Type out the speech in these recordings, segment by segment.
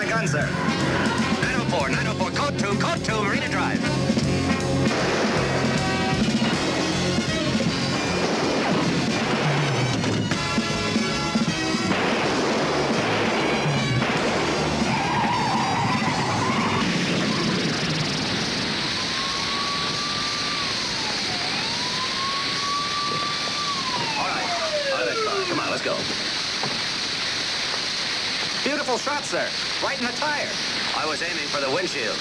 my gun, sir. 904, code 2, Marina Drive. Let's go. Beautiful shot, sir. Right in the tire. I was aiming for the windshield.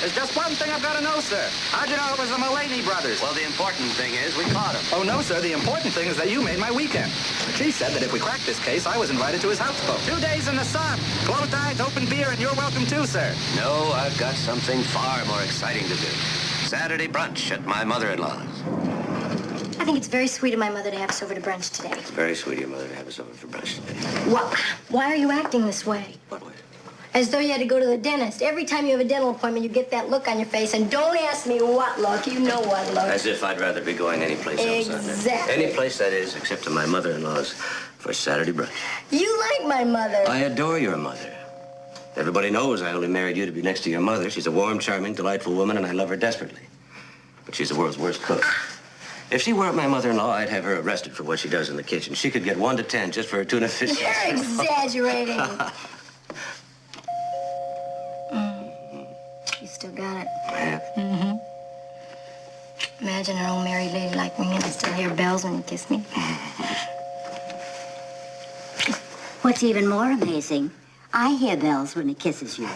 There's just one thing I've got to know, sir. How'd you know it was the Mullaney brothers? Well, the important thing is we caught him. Oh, no, sir. The important thing is that you made my weekend. The chief said that if we cracked this case, I was invited to his houseboat. 2 days in the sun. Closed eyes, open beer, and you're welcome too, sir. No, I've got something far more exciting to do. Saturday brunch at my mother-in-law's. I think it's very sweet of my mother to have us over to brunch today. It's very sweet of your mother to have us over for brunch today. Why are you acting this way? What way? As though you had to go to the dentist. Every time you have a dental appointment, you get that look on your face. And don't ask me what look. You know what look. As if I'd rather be going any place else. Exactly. Any place, that is, except to my mother-in-law's for Saturday brunch. You like my mother. I adore your mother. Everybody knows I only married you to be next to your mother. She's a warm, charming, delightful woman, and I love her desperately. But she's the world's worst cook. If she weren't my mother-in-law, I'd have her arrested for what she does in the kitchen. She could get 1 to 10 just for her tuna fish. You're exaggerating. You still got it. I have. Mm-hmm. Imagine an old married lady like me and I still hear bells when you kiss me. What's even more amazing, I hear bells when he kisses you.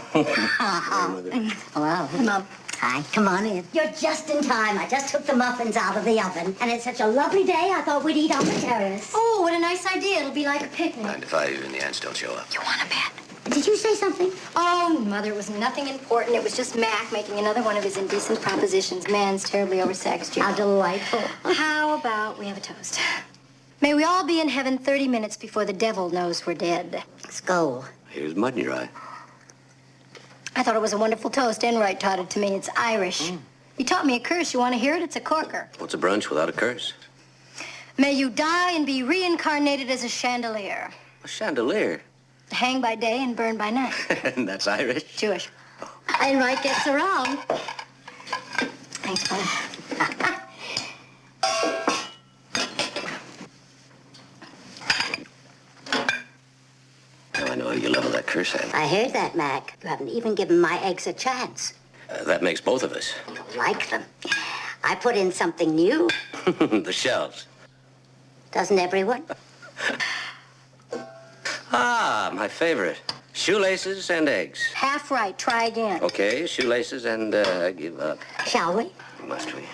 Wow. Mom. Hi, come on in. You're just in time. I just took the muffins out of the oven. And it's such a lovely day, I thought we'd eat on the terrace. Oh, what a nice idea. It'll be like a picnic. Mind if I and the aunts don't show up? You want to bet? Did you say something? Oh, Mother, it was nothing important. It was just Mac making another one of his indecent propositions. Man's terribly oversexed you. How delightful. How about we have a toast? May we all be in heaven 30 minutes before the devil knows we're dead. Skull. Here's mud in your eye. I thought it was a wonderful toast. Enright taught it to me. It's Irish. He taught me a curse. You want to hear it? It's a corker. What's a brunch without a curse? May you die and be reincarnated as a chandelier. A chandelier? Hang by day and burn by night. And that's Irish? Jewish. Enright gets around. Thanks, Mother. I know you level that curse at. I heard that, Mac. You haven't even given my eggs a chance. That makes both of us. You like them. I put in something new. The shells. Doesn't everyone? Ah, my favorite. Shoelaces and eggs. Half right. Try again. Okay, shoelaces and give up. Shall we? Must we?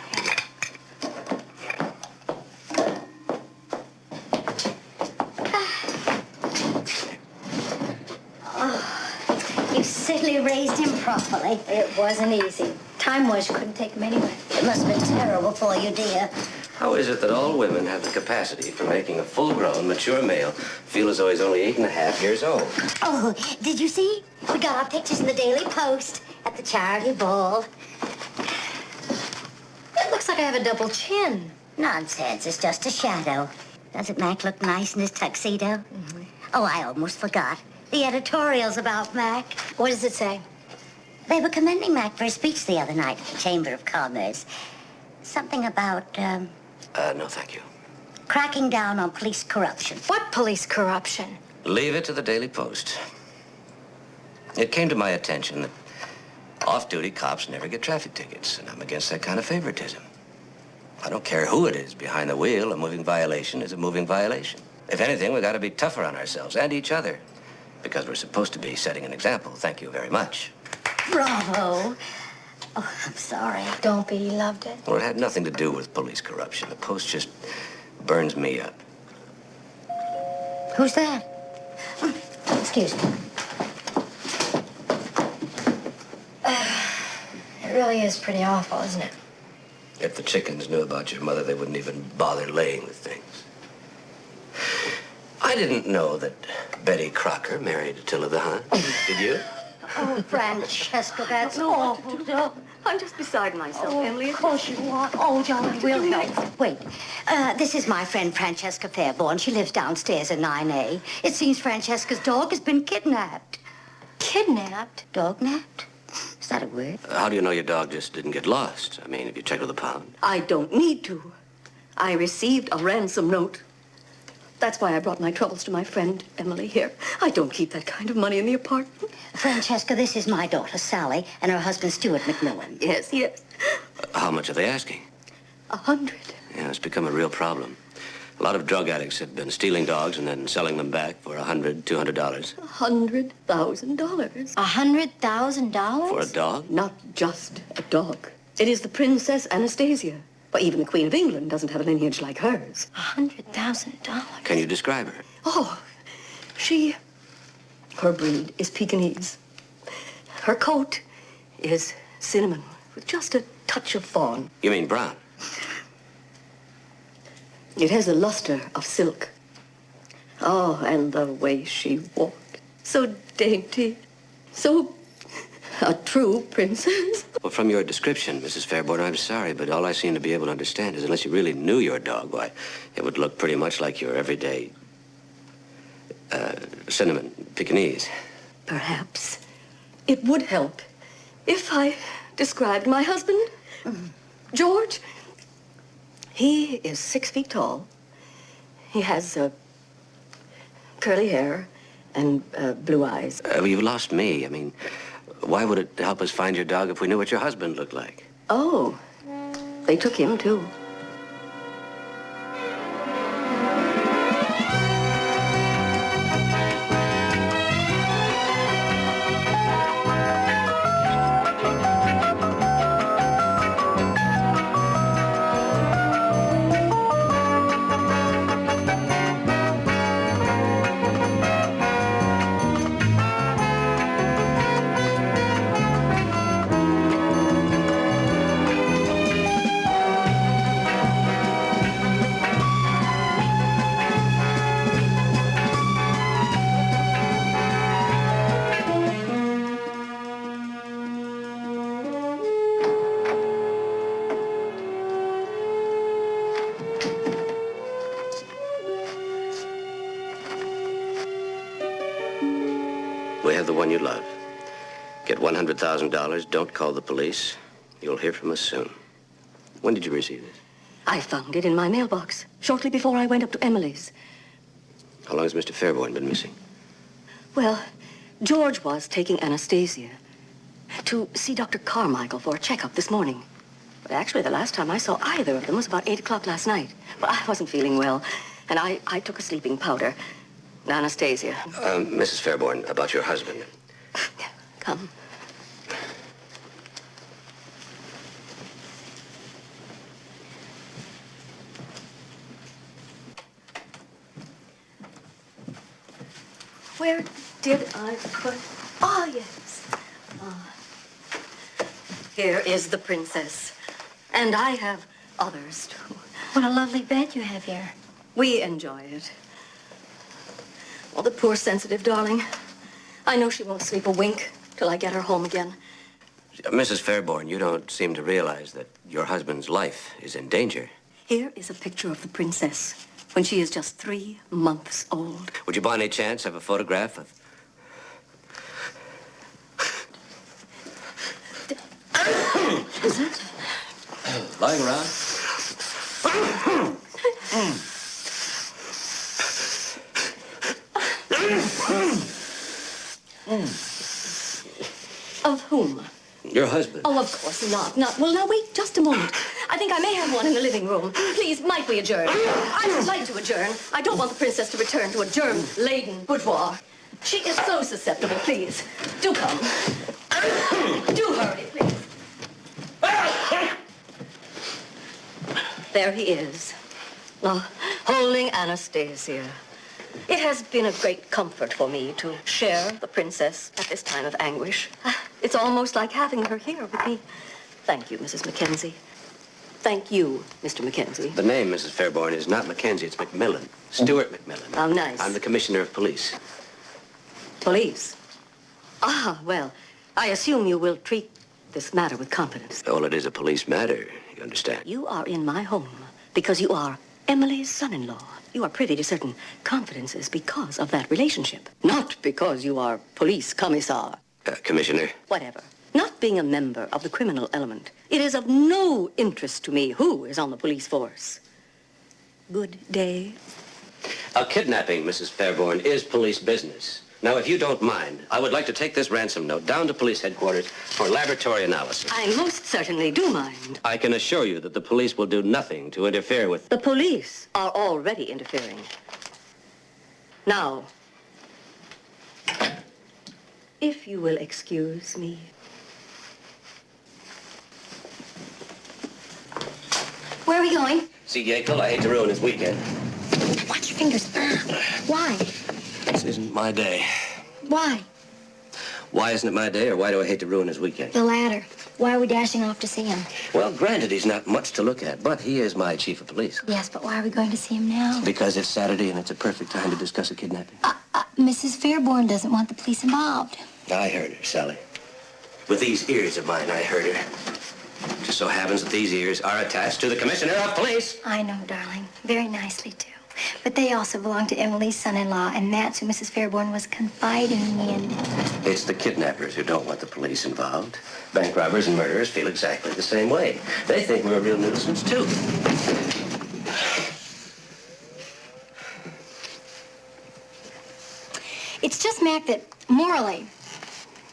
You certainly raised him properly. It wasn't easy. Time was, you couldn't take him anyway. It must have been terrible for you, dear. How is it that all women have the capacity for making a full-grown, mature male feel as though he's only 8.5 years old? Oh, did you see? We got our pictures in the Daily Post at the charity ball. It looks like I have a double chin. Nonsense, it's just a shadow. Doesn't Mac look nice in his tuxedo? Mm-hmm. Oh, I almost forgot. The editorials about Mac. What does it say? They were commending Mac for his speech the other night at the Chamber of Commerce. Something about, No, thank you. cracking down on police corruption. What police corruption? Leave it to the Daily Post. It came to my attention that off-duty cops never get traffic tickets, and I'm against that kind of favoritism. I don't care who it is behind the wheel. A moving violation is a moving violation. If anything, we got to be tougher on ourselves and each other, because we're supposed to be setting an example. Thank you very much. Bravo. Oh, I'm sorry. Don't be. He loved it. Well, it had nothing to do with police corruption. The Post just burns me up. Who's that? Oh, excuse me. It really is pretty awful, isn't it? If the chickens knew about your mother, they wouldn't even bother laying the things. I didn't know that Betty Crocker married Attila the Hun. Did you? Oh, Francesca, that's awful. I'm just beside myself, Emily. Of course you are. Oh, Johnny, we'll help. Wait. This is my friend Francesca Fairborn. She lives downstairs in 9A. It seems Francesca's dog has been kidnapped. Kidnapped? Dog-napped? Is that a word? How do you know your dog just didn't get lost? I mean, have you checked with the pound? I don't need to. I received a ransom note. That's why I brought my troubles to my friend Emily here. I don't keep that kind of money in the apartment. Francesca, this is my daughter, Sally, and her husband, Stuart McMillan. Yes, yes. How much are they asking? 100. Yeah, it's become a real problem. A lot of drug addicts have been stealing dogs and then selling them back for $100, $200. $100,000. $100,000? For a dog? Not just a dog. It is the Princess Anastasia. But even the Queen of England doesn't have a lineage like hers. $100,000? Can you describe her? Oh, her breed is Pekingese. Her coat is cinnamon with just a touch of fawn. You mean brown? It has the luster of silk. Oh, and the way she walked. So dainty. So a true princess. Well, from your description, Mrs. Fairborn, I'm sorry, but all I seem to be able to understand is unless you really knew your dog, why, it would look pretty much like your everyday, cinnamon Pekingese. Perhaps it would help if I described my husband, George. He is 6 feet tall. He has curly hair and blue eyes. You've lost me. I mean, why would it help us find your dog if we knew what your husband looked like? Oh, they took him, too. We have the one you love. Get $100,000. Don't call the police. You'll hear from us soon. When did you receive this? I found it in my mailbox shortly before I went up to Emily's. How long has Mr. Fairborn been missing? Well, George was taking Anastasia to see Dr. Carmichael for a checkup this morning. But actually, the last time I saw either of them was about 8 o'clock last night. But I wasn't feeling well, and I took a sleeping powder. Anastasia. Mrs. Fairborn, about your husband. Come. Where did I put... Ah, yes. Here is the princess. And I have others, too. What a lovely bed you have here. We enjoy it. Oh, the poor sensitive darling. I know she won't sleep a wink till I get her home again. Mrs. Fairborn, you don't seem to realize that your husband's life is in danger. Here is a picture of the princess when she is just 3 months old. Would you by any chance have a photograph of... Is it? Lying around? Of whom? Your husband. Oh, of course not. Well, now, wait just a moment. I think I may have one in the living room. Please, might we adjourn? I would like to adjourn. I don't want the princess to return to a germ-laden boudoir. She is so susceptible. Please, do come. Do hurry, please. There he is, holding Anastasia. It has been a great comfort for me to share the princess at this time of anguish. It's almost like having her here with me. Thank you, Mrs. Mackenzie. Thank you, Mr. Mackenzie. The name, Mrs. Fairborn, is not Mackenzie, it's McMillan. Stuart McMillan. How nice. I'm the commissioner of police. Police? Ah, well, I assume you will treat this matter with confidence. All it is a police matter, you understand? You are in my home because you are Emily's son-in-law. You are privy to certain confidences because of that relationship, not because you are police commissar. Commissioner? Whatever. Not being a member of the criminal element, it is of no interest to me who is on the police force. Good day. A kidnapping, Mrs. Fairborn, is police business. Now, if you don't mind, I would like to take this ransom note down to police headquarters for laboratory analysis. I most certainly do mind. I can assure you that the police will do nothing to interfere with... The police are already interfering. Now, if you will excuse me. Where are we going? See, Yackel, I hate to ruin his weekend. Watch your fingers. Why? This isn't my day. Why? Why isn't it my day, or why do I hate to ruin his weekend? The latter. Why are we dashing off to see him? Well, granted, he's not much to look at, but he is my chief of police. Yes, but why are we going to see him now? Because it's Saturday and it's a perfect time to discuss a kidnapping. Mrs. Fairborn doesn't want the police involved. I heard her, Sally. With these ears of mine, I heard her. Just so happens that these ears are attached to the commissioner of police. I know, darling. Very nicely, too. But they also belong to Emily's son-in-law, and that's who Mrs. Fairborn was confiding in. It's the kidnappers who don't want the police involved. Bank robbers and murderers feel exactly the same way. They think we're a real nuisance, too. It's just, Mac, that morally,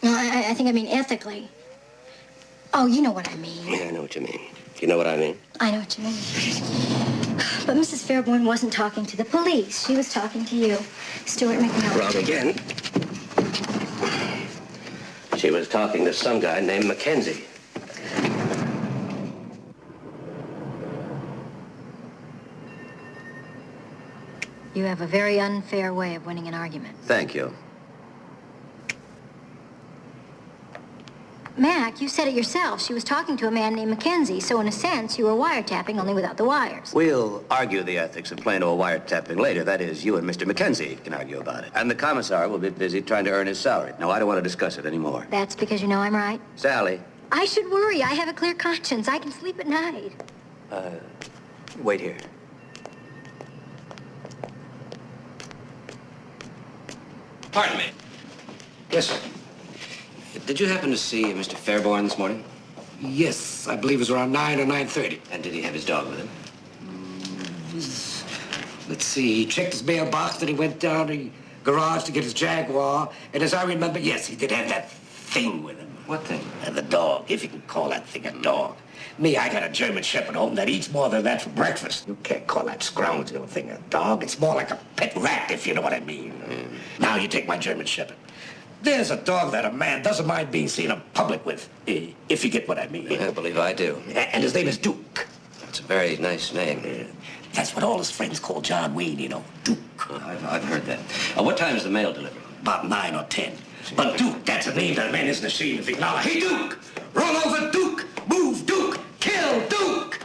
I think I mean ethically. Oh, you know what I mean. Yeah, I know what you mean. You know what I mean? I know what you mean. But Mrs. Fairborn wasn't talking to the police. She was talking to you, Stuart McMillan. Wrong again. She was talking to some guy named Mackenzie. You have a very unfair way of winning an argument. Thank you. Mac, you said it yourself. She was talking to a man named Mackenzie, so in a sense, you were wiretapping, only without the wires. We'll argue the ethics of plain old wiretapping later. That is, you and Mr. Mackenzie can argue about it. And the commissar will be busy trying to earn his salary. No, I don't want to discuss it anymore. That's because you know I'm right? Sally. I should worry. I have a clear conscience. I can sleep at night. Wait here. Pardon me. Yes, sir. Did you happen to see Mr. Fairborn this morning? Yes, I believe it was around 9 or 9:30. And did he have his dog with him? Let's see, he checked his mailbox, then he went down to the garage to get his Jaguar, and as I remember, yes, he did have that thing with him. What thing? The dog, if you can call that thing a dog. Me, I got a German Shepherd home that eats more than that for breakfast. You can't call that scoundrel thing a dog. It's more like a pet rat, if you know what I mean. Now you take my German Shepherd. There's a dog that a man doesn't mind being seen in public with, if you get what I mean. I believe I do. And his name is Duke. That's a very nice name. That's what all his friends call John Wayne, you know, Duke. I've heard that. What time is the mail delivered? About 9 or 10. But Duke, that's a name that a man isn't ashamed of. Now, hey, Duke! Roll over Duke! Move Duke! Kill Duke!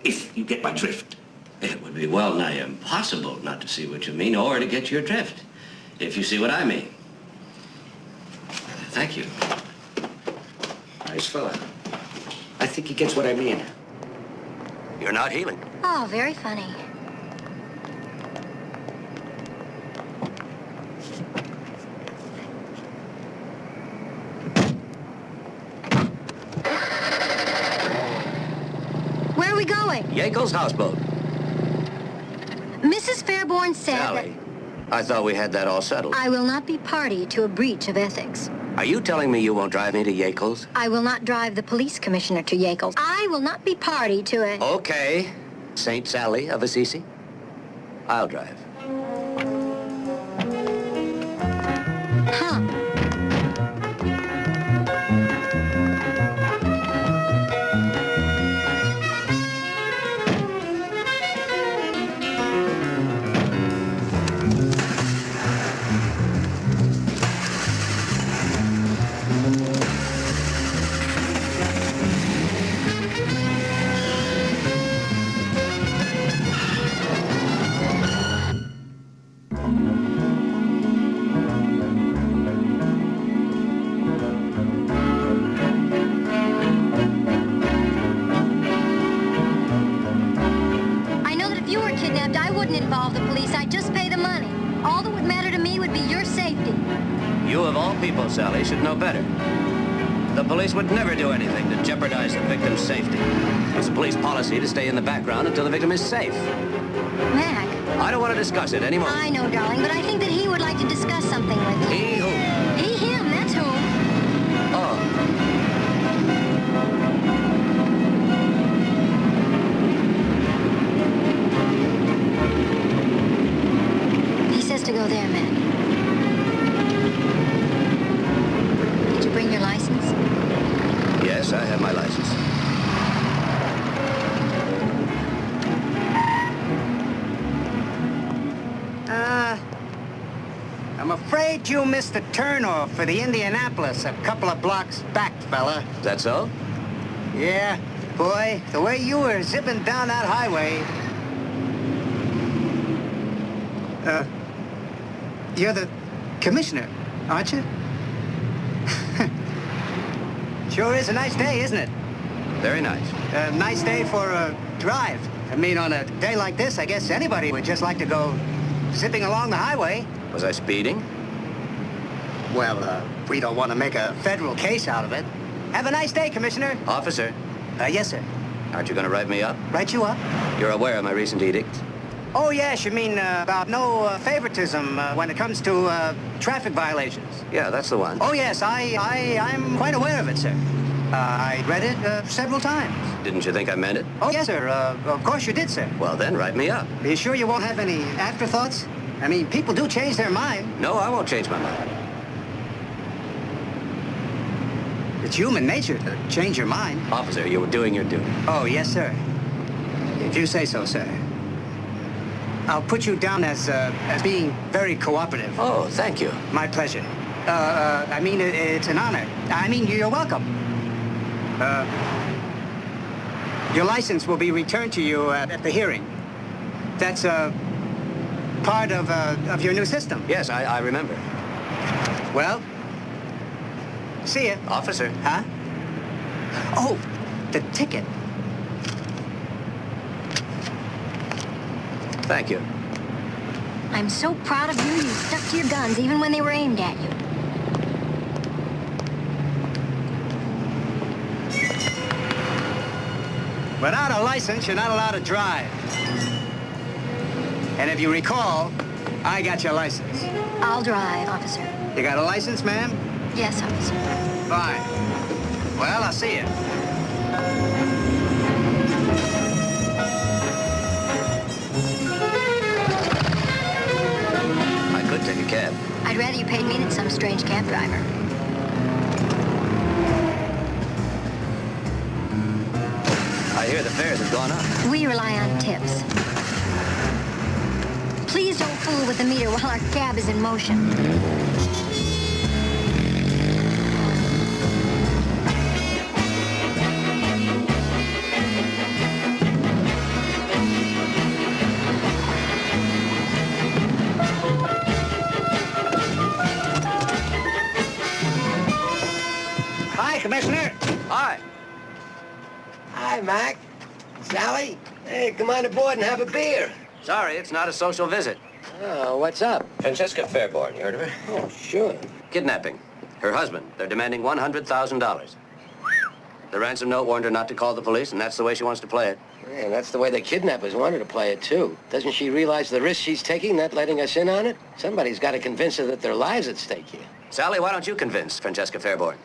If you get my drift. It would be well nigh impossible not to see what you mean or to get your drift, if you see what I mean. Thank you. Nice fella. I think he gets what I mean. You're not healing. Oh, very funny. Where are we going? Yackel's houseboat. Mrs. Fairborn said Sally, I thought we had that all settled. I will not be party to a breach of ethics. Are you telling me you won't drive me to Yackel's? I will not drive the police commissioner to Yackel's. I will not be party to a... Okay. Saint Sally of Assisi. I'll drive. Huh. people, Sally, should know better. The police would never do anything to jeopardize the victim's safety. It's a police policy to stay in the background until the victim is safe. Mac. I don't want to discuss it anymore. I know, darling, but I think that he would like to discuss something with you. He who? He, him, that's who. Oh. He says to go there, Mac. Did you bring your license? Yes, I have my license. I'm afraid you missed the turnoff for the Indianapolis a couple of blocks back, fella. Is that so? Yeah, boy, the way you were zipping down that highway. You're the commissioner, aren't you? Sure is a nice day, isn't it? Very nice. A nice day for a drive. I mean, on a day like this, I guess anybody would just like to go zipping along the highway. Was I speeding? Well, we don't want to make a federal case out of it. Have a nice day, Commissioner. Officer, Yes, sir. aren't you going to write me up? Write you up? You're aware of my recent edict? Oh, yes, you mean about no favoritism when it comes to traffic violations. Yeah, that's the one. Oh, yes, I'm quite aware of it, sir. I read it several times. Didn't you think I meant it? Oh, yes, sir. Of course you did, sir. Well, then, write me up. Are you sure you won't have any afterthoughts? I mean, people do change their mind. No, I won't change my mind. It's human nature to change your mind. Officer, you were doing your duty. Oh, yes, sir. If you say so, sir. I'll put you down as being very cooperative. Oh, thank you. My pleasure. I mean, it's an honor. I mean, you're welcome. Your license will be returned to you at the hearing. That's part of your new system. Yes, I remember. Well, see ya. Officer. Huh? Oh, the ticket. Thank you. I'm so proud of you. You stuck to your guns even when they were aimed at you. Without a license, you're not allowed to drive. And if you recall, I got your license. I'll drive, officer. You got a license, ma'am? Yes, officer. Fine. Well, I'll see you. I could take a cab. I'd rather you paid me than some strange cab driver. I hear the fares have gone up. We rely on tips. Please don't fool with the meter while our cab is in motion. Hi, Commissioner. Hi. Hi, Mac. Sally? Hey, come on aboard and have a beer. Sorry, it's not a social visit. Oh, what's up? Francesca Fairborn, you heard of her? Oh, sure. Kidnapping. Her husband. They're demanding $100,000. The ransom note warned her not to call the police, and that's the way she wants to play it. Man, that's the way the kidnappers want her to play it, too. Doesn't she realize the risk she's taking, not letting us in on it? Somebody's got to convince her that their lives at stake here. Sally, why don't you convince Francesca Fairborn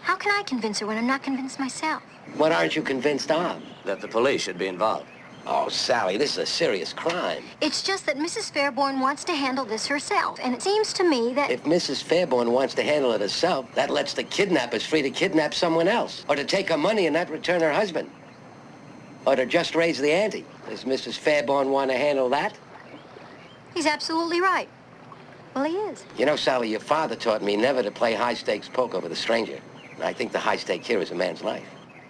How can I convince her when I'm not convinced myself? What aren't you convinced of? that the police should be involved? Oh, Sally, this is a serious crime. It's just that Mrs. Fairborn wants to handle this herself, and it seems to me that... If Mrs. Fairborn wants to handle it herself, that lets the kidnappers free to kidnap someone else, or to take her money and not return her husband, or to just raise the ante. Does Mrs. Fairborn want to handle that? He's absolutely right. Well, he is. You know, Sally, your father taught me never to play high-stakes poker with a stranger. And I think the high stake here is a man's life.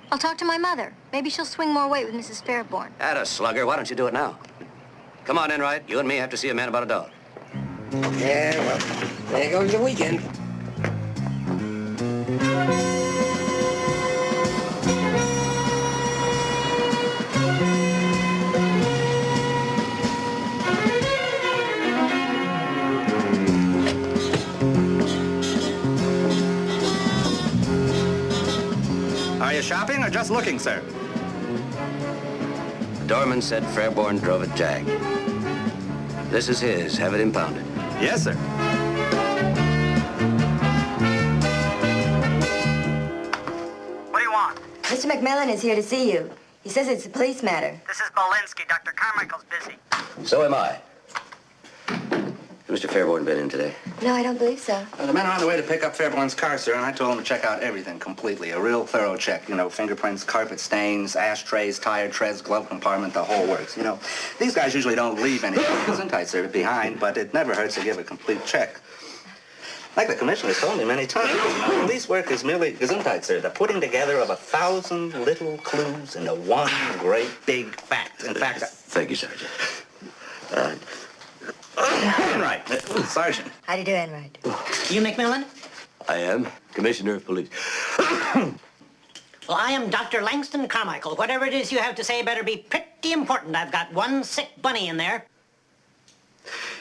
I'll talk to my mother. Maybe she'll swing more weight with Mrs. Fairborn. Atta slugger, why don't you do it now? Come on, Enright. You and me have to see a man about a dog. Yeah, well, there goes the weekend. you shopping or just looking, sir? Doorman said Fairborn drove a Jag. This is his. Have it impounded. Yes, sir. What do you want? Mr. McMillan is here to see you. He says it's a police matter. This is Belinsky. Dr. Carmichael's busy. So am I. Has Mr. Fairborn been in today? No, I don't believe so. The men are on the way to pick up Fairborn's car, sir, and I told them to check out everything completely. A real thorough check. You know, fingerprints, carpet stains, ashtrays, tire treads, glove compartment, the whole works. You know, these guys usually don't leave any gesundheit, sir, behind, but it never hurts to give a complete check. Like the commissioner's told me many times, police work is merely gesundheit, sir, the putting together of 1,000 little clues into one great big fact. In fact, Thank you, Sergeant. Enright, Sergeant. How do you do, Enright? You McMillan? I am Commissioner of Police. Well, I am Dr. Langston Carmichael. Whatever it is you have to say better be pretty important. I've got one sick bunny in there.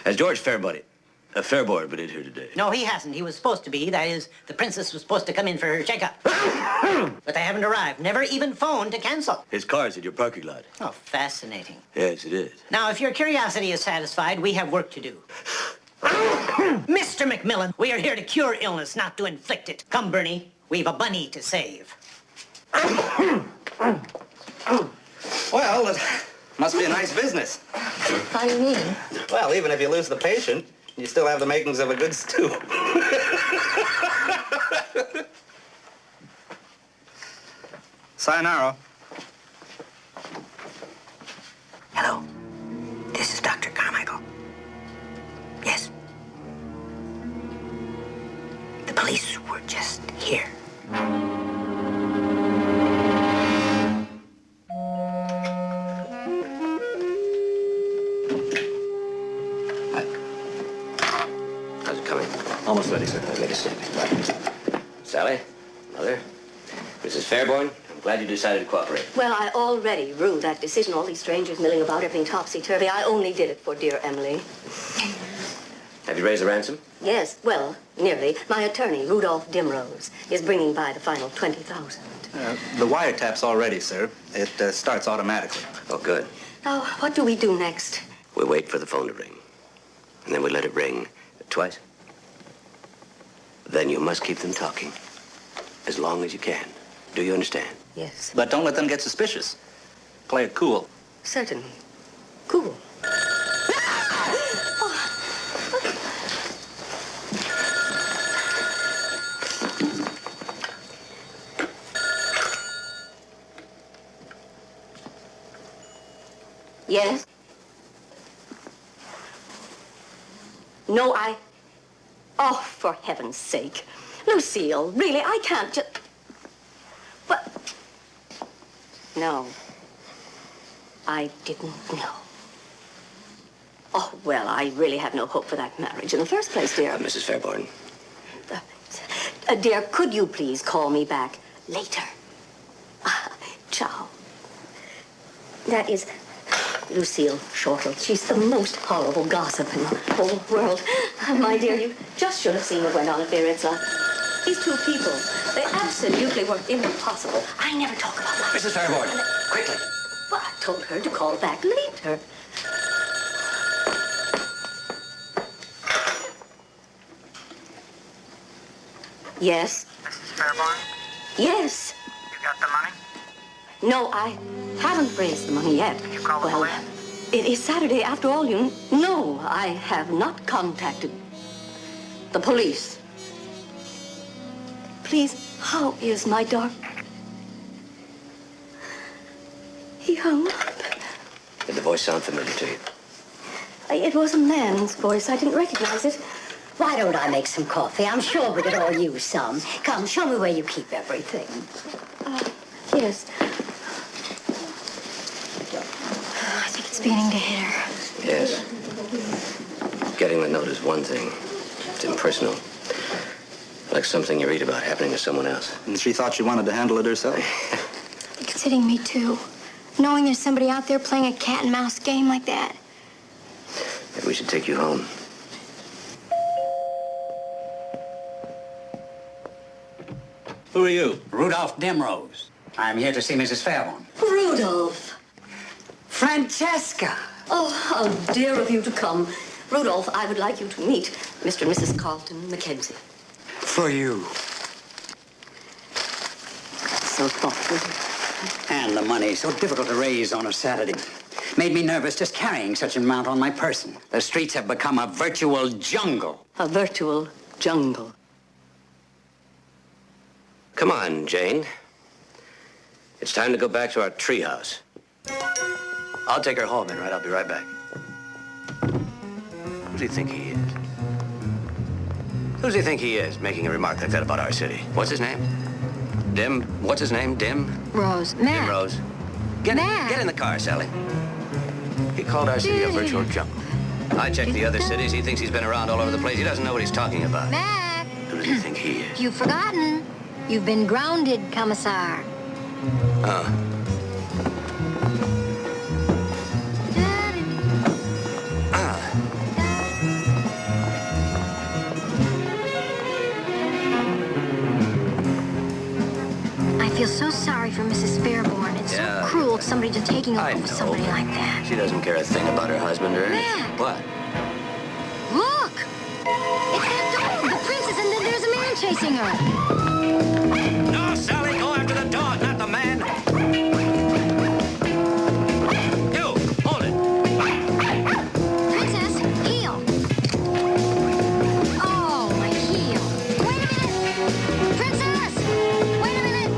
Has George Fairborn been in here today? No, he hasn't. He was supposed to be. That is, the princess was supposed to come in for her checkup. But they haven't arrived. Never even phoned to cancel. His car's at your parking lot. Oh, fascinating. Yes, it is. Now, if your curiosity is satisfied, we have work to do. Mr. McMillan, we are here to cure illness, not to inflict it. Come, Bernie. We've a bunny to save. Well, it must be a nice business. How do you mean? Well, even if you lose the patient, you still have the makings of a good stew. Sayonara. Hello. This is Dr. Carmichael. Yes. The police were just here. How's it coming? Almost ready, sir. Make a sip. Sally, Mother, Mrs. Fairborn, I'm glad you decided to cooperate. Well, I already ruled that decision. All these strangers milling about, everything topsy-turvy. I only did it for dear Emily. Have you raised the ransom? Yes, well, nearly. My attorney, Rudolph Dimrose, is bringing by the final 20,000. The wiretap's all ready, sir. It starts automatically. Oh, good. Now, what do we do next? We wait for the phone to ring. And then we let it ring twice. Then you must keep them talking as long as you can. Do you understand? Yes, But don't let them get suspicious. Play it cool. certainly. Cool. Yes? No, Oh, for heaven's sake. Lucille, really, I can't just... But... No. I didn't know. Oh, well, I really have no hope for that marriage in the first place, dear. Mrs. Fairborn. Dear, could you please call me back later? Ciao. That is Lucille Shortle. She's the most horrible gossip in the whole world. My dear, you just should have seen what went on at Biarritz. These two people, they absolutely were impossible. I never talk about life. Mrs. Fairborn, quickly. Well, I told her to call back later. Yes? Mrs. Fairborn, Yes. you got the money? No, I haven't raised the money yet. Did you call the police? It is Saturday after all, you... No, I have not contacted the police. Please, how is my dark... He hung up. Did the voice sound familiar to you? It was a man's voice. I didn't recognize it. Why don't I make some coffee? I'm sure we could all use some. Come, show me where you keep everything. Yes. I think it's beginning to hit her. Yes. Getting the note is one thing. It's impersonal. Like something you read about happening to someone else. And she thought she wanted to handle it herself. It's hitting me, too. Knowing there's somebody out there playing a cat and mouse game like that. Maybe we should take you home. Who are you? Rudolph Dimrose. I'm here to see Mrs. Fairborn. Rudolph. Francesca! Oh, how dear of you to come. Rudolph, I would like you to meet Mr. and Mrs. Carlton Mackenzie. For you. So thoughtful. And the money, so difficult to raise on a Saturday. Made me nervous just carrying such an amount on my person. The streets have become a virtual jungle. A virtual jungle. Come on, Jane. It's time to go back to our treehouse. I'll take her home, right? I'll be right back. Who does he think he is? Who does he think he is, making a remark like that about our city? What's his name? Dim? What's his name? Dim? Rose. Mac. Dim Rose. Get in the car, Sally. He called our city a virtual jungle. I checked the other cities. He thinks he's been around all over the place. He doesn't know what he's talking about. Mac. Who does he think he is? You've forgotten. You've been grounded, Commissar. Oh. I feel so sorry for Mrs. Fairborn. It's so cruel somebody just taking over with somebody like that. She doesn't care a thing about her husband or anything. Mac. What? Look! It's that dog, the princess, and then there's a man chasing her. No, Sally, go after the dog, not the man. You, hold it. Princess, heel. Oh, my heel. Wait a minute! Princess! Wait a minute!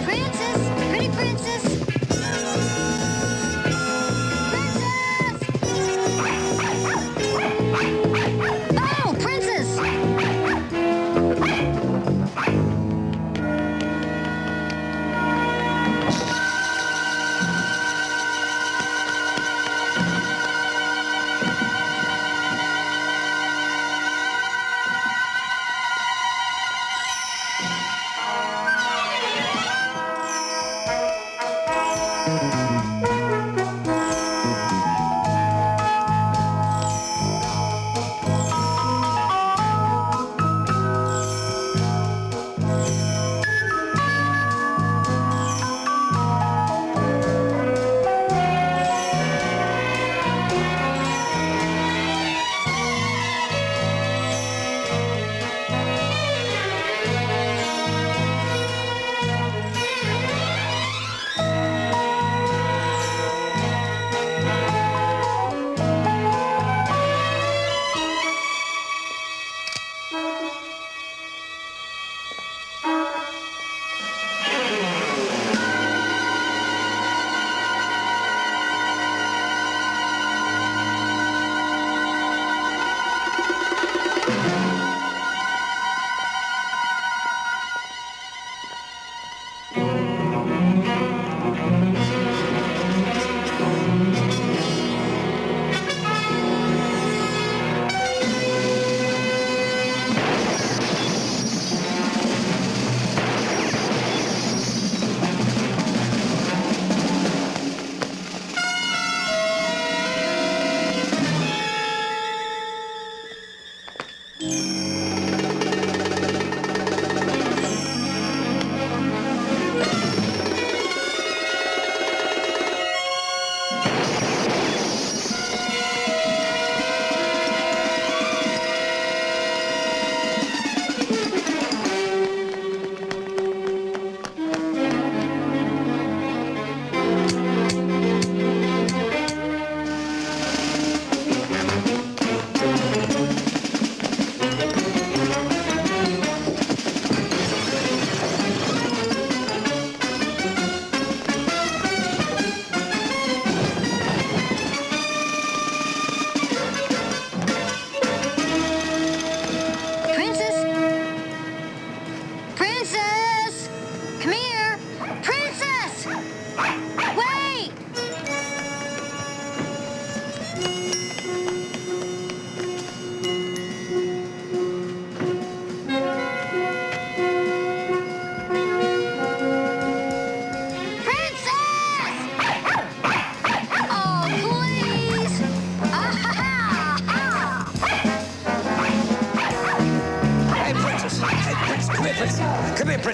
Princess! Pretty princess! Princess! Oh, princess!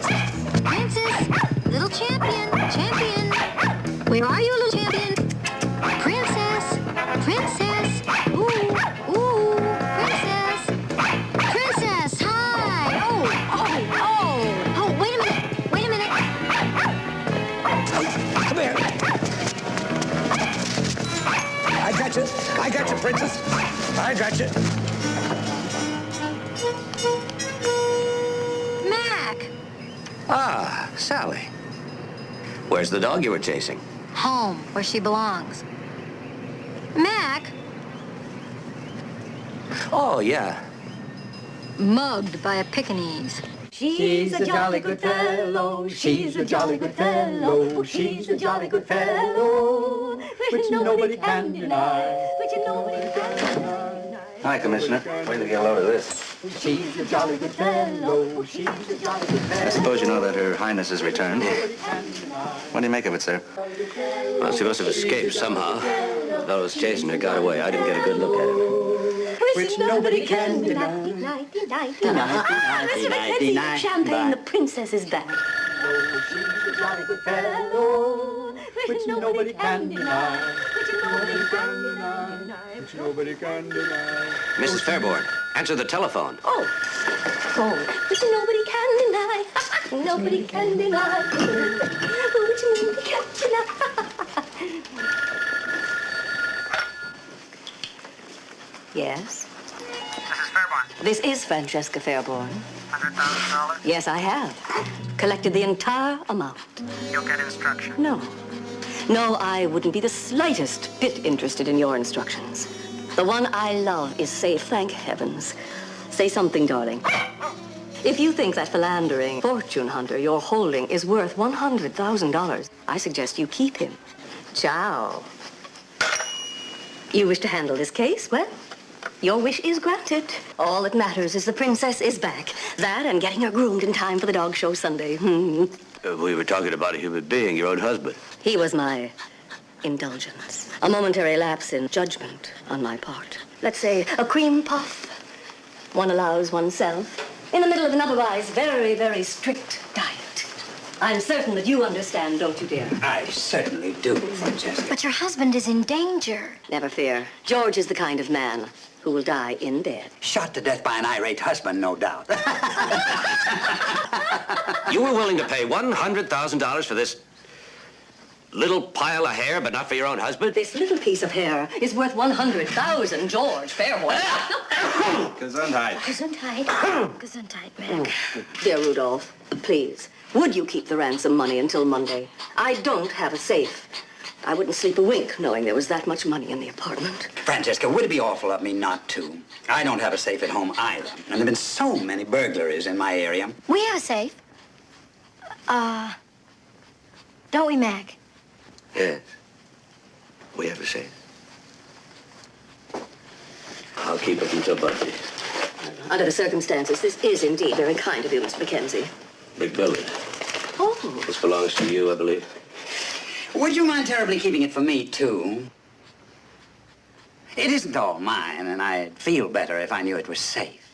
Princess. Princess, little champion, champion. Where are you, little champion? Princess, princess. Ooh, ooh, princess. Princess, hi. Oh, wait a minute, wait a minute. Come here. I got you, Princess. I got you. Mac. Ah, Sally. Where's the dog you were chasing? Home, where she belongs. Mac. Oh, yeah. Mugged by a Pekingese. She's a jolly good fellow. She's a jolly good fellow. She's a jolly good fellow. Which nobody can deny. Which nobody can deny. Hi, Commissioner. Wait to get a load of this. She's a jolly good fellow. She's a jolly good fellow. I suppose you know that Her Highness has returned. What do you make of it, sir? Well, she must have escaped somehow. The fellow was chasing her, got away. I didn't get a good look at him. Which nobody can deny. Mr. Mackenzie, champagne, the princess is back. She's a jolly good fellow. Which nobody can deny. Which nobody can deny. Which nobody can deny. Mrs. Fairborn, answer the telephone. Oh, which nobody can deny. Nobody can deny. Which nobody can deny. Yes? Mrs. Fairborn, This is Francesca Fairborn. $100,000. Yes, I have. Collected the entire amount. You'll get instruction. No. No, I wouldn't be the slightest bit interested in your instructions. The one I love is safe, thank heavens. Say something, darling. If you think that philandering fortune hunter you're holding is worth $100,000, I suggest you keep him. Ciao. You wish to handle this case? Well, your wish is granted. All that matters is the princess is back. That and getting her groomed in time for the dog show Sunday. We were talking about a human being, your own husband. He was my indulgence. A momentary lapse in judgment on my part. Let's say a cream puff. One allows oneself in the middle of an otherwise very, very strict diet. I'm certain that you understand, don't you, dear? I certainly do, Francesca. But your husband is in danger. Never fear. George is the kind of man who will die in bed. Shot to death by an irate husband, no doubt. You were willing to pay $100,000 for this little pile of hair, but not for your own husband? This little piece of hair is worth 100,000, George Fairborn. Gesundheit. Gesundheit. Gesundheit, Mac. Dear Rudolph, please, would you keep the ransom money until Monday? I don't have a safe. I wouldn't sleep a wink knowing there was that much money in the apartment. Francesca, would it be awful of me not to? I don't have a safe at home either. And there have been so many burglaries in my area. We have a safe. Don't we, Mac? Yes. We have a safe. I'll keep it until Monday. Under the circumstances, this is indeed very kind of you, Mr. Mackenzie. McMillan. Oh. This belongs to you, I believe. Would you mind terribly keeping it for me, too? It isn't all mine, and I'd feel better if I knew it was safe.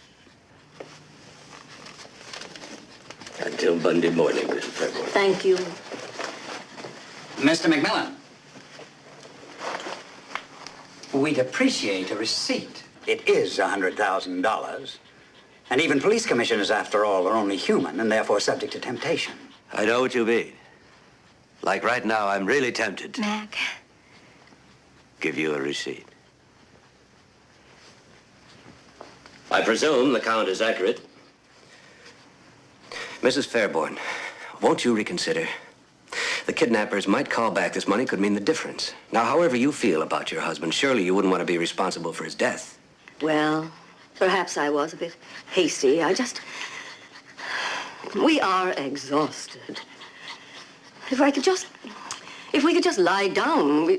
Until Monday morning, Mrs. Fairborn. Thank you. Mr. McMillan, we'd appreciate a receipt. It is $100,000. And even police commissioners, after all, are only human and therefore subject to temptation. I know what you mean. Like right now, I'm really tempted to Mac. give you a receipt. I presume the count is accurate. Mrs. Fairborn, won't you reconsider? The kidnappers might call back. This money could mean the difference. Now, however you feel about your husband, surely you wouldn't want to be responsible for his death. Well, perhaps I was a bit hasty. We are exhausted. If we could just lie down,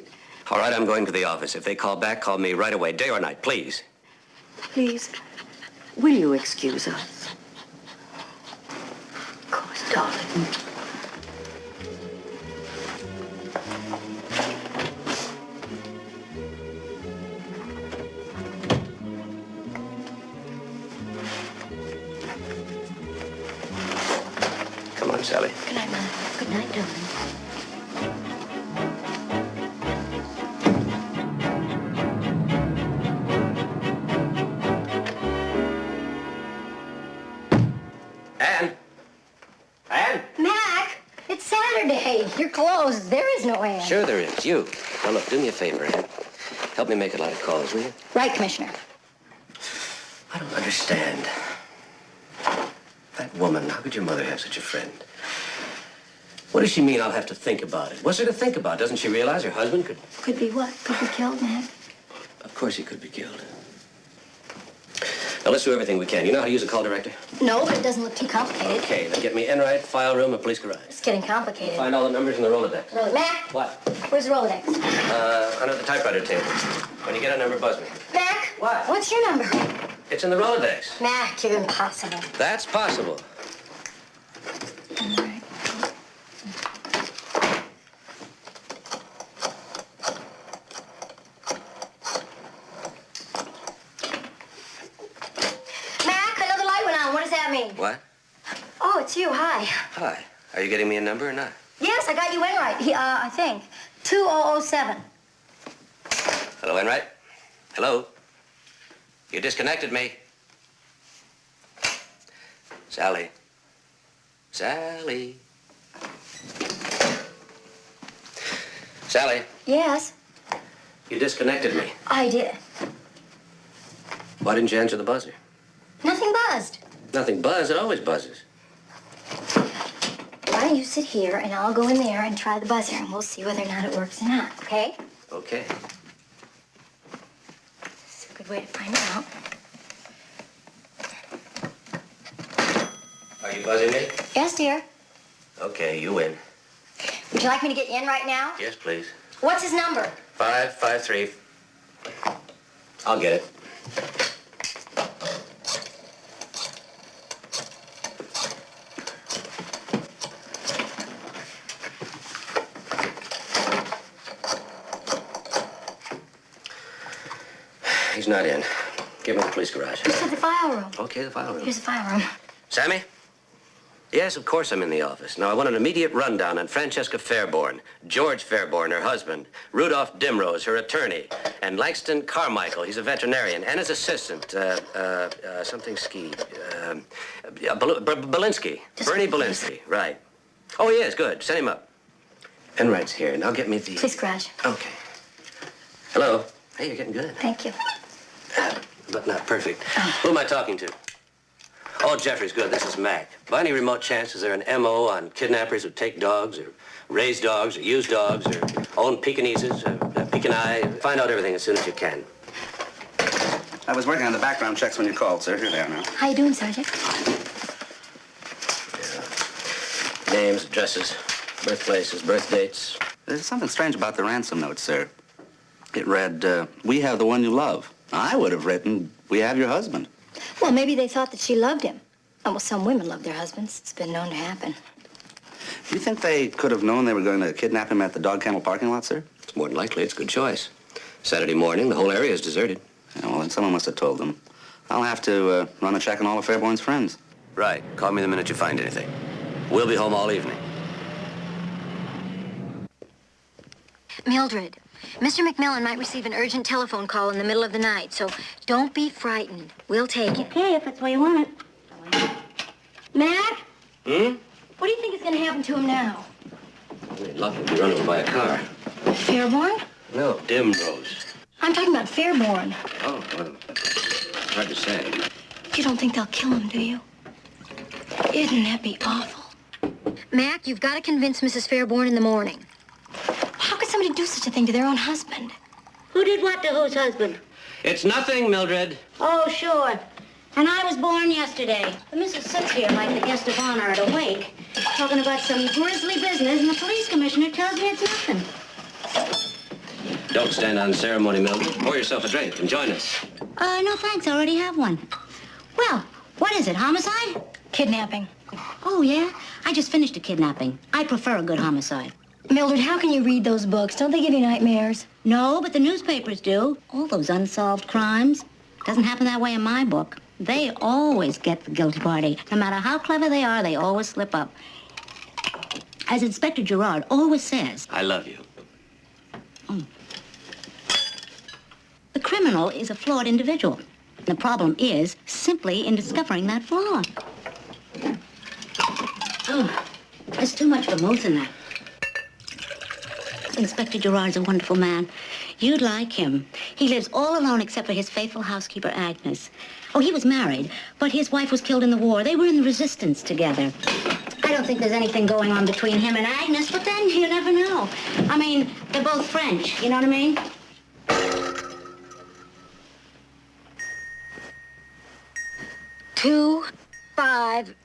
All right, I'm going to the office. If they call back, call me right away, day or night, please. Please, will you excuse us? Of course, darling. Come on, Sally. Good night, Ma. Good night, darling. Anne? Anne? Mac, it's Saturday. You're closed. There is no Ann. Sure there is. You. Now, look, do me a favor, Anne. Help me make a lot of calls, will you? Right, Commissioner. I don't understand. That woman, how could your mother have such a friend? What does she mean I'll have to think about it? What's there to think about? Doesn't she realize her husband could... Could be what? Could be killed, Mac. Of course he could be killed. Now, let's do everything we can. You know how to use a call director? No, but it doesn't look too complicated. Okay, then get me Enright, file room, and police garage. It's getting complicated. Find all the numbers in the Rolodex. Mac? What? Where's the Rolodex? Under the typewriter table. When you get a number, buzz me. Mac? What? What's your number? It's in the Rolodex. Mac, you're impossible. That's possible. All right. Mac, another light went on. What does that mean? What? Oh, it's you. Hi. Hi. Are you getting me a number or not? Yes, I got you in right. I think. 2007. Hello, Enright? Hello? You disconnected me. Sally. Sally. Sally, Yes, you disconnected me. I did. Why didn't you answer the buzzer? Nothing buzzed. Nothing buzzed. It always buzzes. Why don't you sit here and I'll go in there and try the buzzer and we'll see whether or not it works or not, okay? Okay. It's a good way to find out. Are you buzzing me? Yes, dear. Okay, you win. Would you like me to get you in right now? Yes, please. What's his number? 553. I'll get it. He's not in. Give him the police garage. You said the file room. Okay, the file room. Here's the file room. Sammy? Yes, of course I'm in the office. Now, I want an immediate rundown on Francesca Fairborn, George Fairborn, her husband, Rudolph Dimrose, her attorney, and Langston Carmichael, he's a veterinarian, and his assistant, something Ski, Belinsky, Bernie Belinsky, right. Oh, he is, good. Send him up. Enright's here. Now get me the... Please, garage. Okay. Hello. Hey, you're getting good. Thank you. But not perfect. Who am I talking to? Oh, Jeffrey's good. This is Mac. By any remote chance, is there an M.O. on kidnappers who take dogs, or raise dogs, or use dogs, or own Pekinese, Pekini? Find out everything as soon as you can. I was working on the background checks when you called, sir. Here they are now. How you doing, Sergeant? Yeah. Names, addresses, birthplaces, birth dates. There's something strange about the ransom note, sir. It read, we have the one you love. I would have written, we have your husband. Well, maybe they thought that she loved him. Oh, well, some women love their husbands. It's been known to happen. Do you think they could have known they were going to kidnap him at the dog kennel parking lot, sir? It's more than likely. It's a good choice. Saturday morning, the whole area is deserted. Yeah, well, then someone must have told them. I'll have to run a check on all of Fairborn's friends. Right. Call me the minute you find anything. We'll be home all evening. Mildred, Mr. McMillan might receive an urgent telephone call in the middle of the night, so don't be frightened. We'll take it. Okay, if that's the way you want it. Mac? Hmm? What do you think is going to happen to him now? We'd lucky to be run over by a car. Fairborn? No, Dimrose. I'm talking about Fairborn. Oh, well, hard to say. You don't think they'll kill him, do you? Isn't that be awful? Mac, you've got to convince Mrs. Fairborn in the morning. How could somebody do such a thing to their own husband? Who did what to whose husband? It's nothing, Mildred. Oh, sure. And I was born yesterday. The missus sits here like the guest of honor at a wake, talking about some grisly business, and the police commissioner tells me it's nothing. Don't stand on ceremony, Mildred. Pour yourself a drink and join us. No thanks, I already have one. Well, what is it, homicide? Kidnapping. Oh, yeah? I just finished a kidnapping. I prefer a good homicide. Mildred, how can you read those books? Don't they give you nightmares? No, but the newspapers do. All those unsolved crimes. Doesn't happen that way in my book. They always get the guilty party. No matter how clever they are, they always slip up. As Inspector Gerard always says, I love you. the criminal is a flawed individual. The problem is simply in discovering that flaw. Oh, there's too much vermouth in that. Inspector Gerard's a wonderful man. You'd like him. He lives all alone except for his faithful housekeeper, Agnes. Oh, he was married, but his wife was killed in the war. They were in the resistance together. I don't think there's anything going on between him and Agnes, but then you never know. I mean, they're both French, you know what I mean? Two, 5.